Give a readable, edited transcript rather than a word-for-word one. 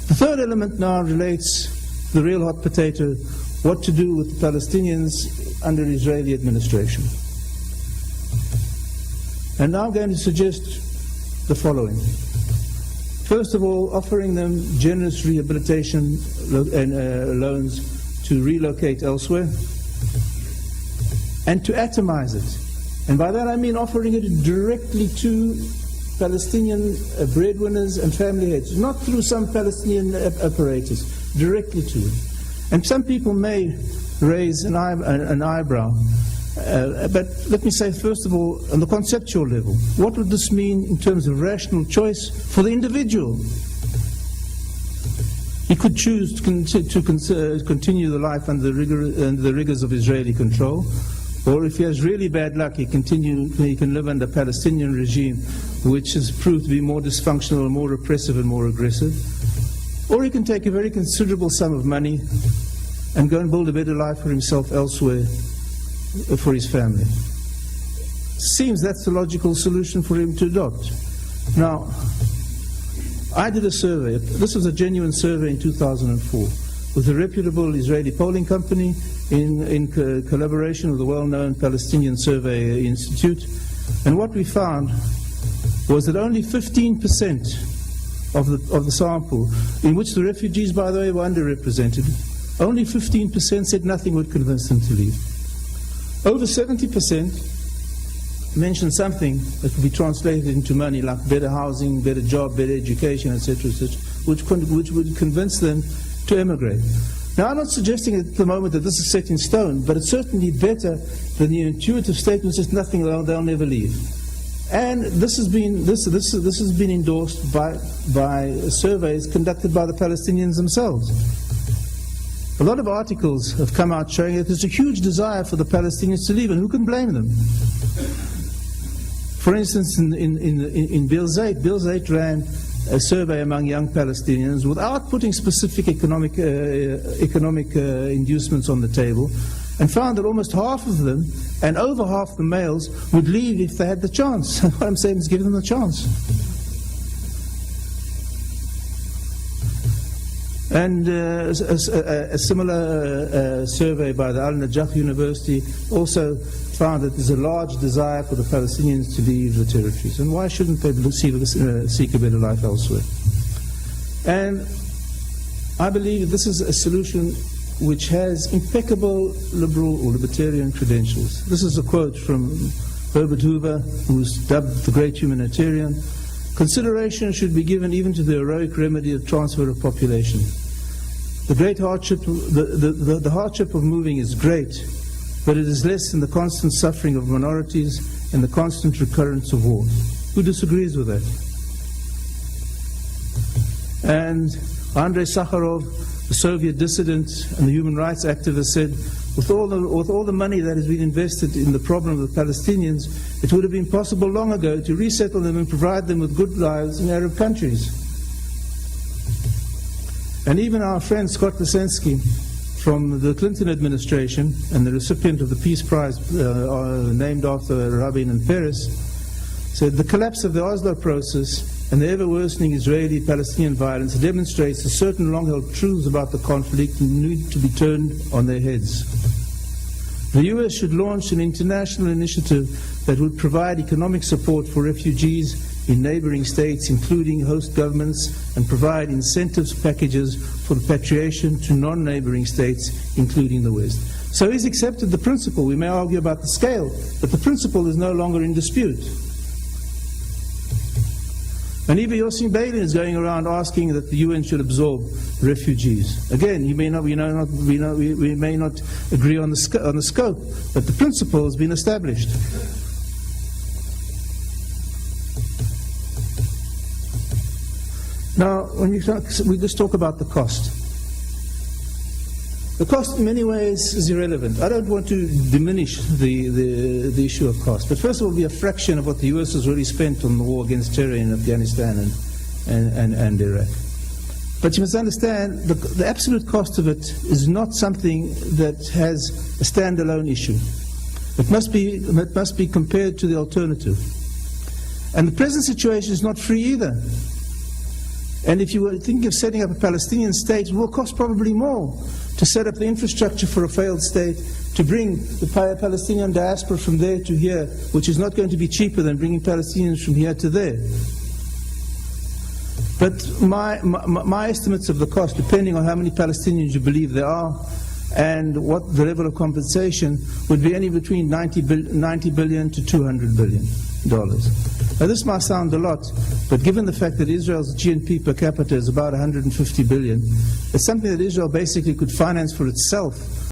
The third element now relates to the real hot potato, what to do with the Palestinians under Israeli administration. And now I'm going to suggest the following. First of all, offering them generous rehabilitation and loans to relocate elsewhere, and to atomize it. And by that I mean offering it directly to Palestinian breadwinners and family heads, not through some Palestinian apparatus, directly to them. And some people may raise an eyebrow, but let me say first of all, on the conceptual level, what would this mean in terms of rational choice for the individual? He could choose to continue the life under the rigors of Israeli control, or if he has really bad luck, he can live under a Palestinian regime which has proved to be more dysfunctional, more repressive and more aggressive. Or he can take a very considerable sum of money and go and build a better life for himself elsewhere, for his family. Seems that's the logical solution for him to adopt. Now, I did a survey. This was a genuine survey in 2004 with a reputable Israeli polling company in collaboration with the well-known Palestinian Survey Institute. And what we found was that only 15% of the sample, in which the refugees, by the way, were underrepresented, only 15% said nothing would convince them to leave. Over 70% mentioned something that could be translated into money, like better housing, better job, better education, etc., which would convince them to emigrate. Now, I'm not suggesting at the moment that this is set in stone, but it's certainly better than the intuitive statement that says nothing, they'll never leave. And this has been endorsed by surveys conducted by the Palestinians themselves. A lot of articles have come out showing that there's a huge desire for the Palestinians to leave, and who can blame them? For instance, in Bill Zait ran a survey among young Palestinians without putting specific economic inducements on the table, and found that almost half of them, and over half the males, would leave if they had the chance. What I'm saying is give them the chance. And a similar survey by the Al-Najaf University also found that there's a large desire for the Palestinians to leave the territories. And why shouldn't they seek a better life elsewhere? And I believe that this is a solution which has impeccable liberal or libertarian credentials. This is a quote from Herbert Hoover, who's dubbed the great humanitarian. Consideration should be given even to the heroic remedy of transfer of population. The great hardship, the hardship of moving is great, but it is less than the constant suffering of minorities and the constant recurrence of war. Who disagrees with that? And Andrei Sakharov, the Soviet dissident and the human rights activist, said, with all the money that has been invested in the problem of the Palestinians, it would have been possible long ago to resettle them and provide them with good lives in Arab countries. And even our friend Scott Lisenski from the Clinton administration and the recipient of the Peace Prize named after Rabin and Peres said the collapse of the Oslo process and the ever-worsening Israeli-Palestinian violence demonstrates that certain long-held truths about the conflict need to be turned on their heads. The US should launch an international initiative that would provide economic support for refugees in neighboring states, including host governments, and provide incentives packages for repatriation to non-neighboring states, including the West. So he's accepted the principle. We may argue about the scale, but the principle is no longer in dispute. And even Yossi Beilin is going around asking that the UN should absorb refugees. Again, we may not agree on the scope, but the principle has been established. Now, when we just talk about the cost. The cost in many ways is irrelevant. I don't want to diminish the issue of cost, but first of all, it'll be a fraction of what the US has already spent on the war against terror in Afghanistan and Iraq. But you must understand, the absolute cost of it is not something that has a standalone issue. It must be compared to the alternative. And the present situation is not free either. And if you were thinking of setting up a Palestinian state, it will cost probably more to set up the infrastructure for a failed state, to bring the Palestinian diaspora from there to here, which is not going to be cheaper than bringing Palestinians from here to there. But my estimates of the cost, depending on how many Palestinians you believe there are, and what the level of compensation, would be anywhere between $90 billion to $200 billion. Now this might sound a lot, but given the fact that Israel's GNP per capita is about 150 billion, it's something that Israel basically could finance for itself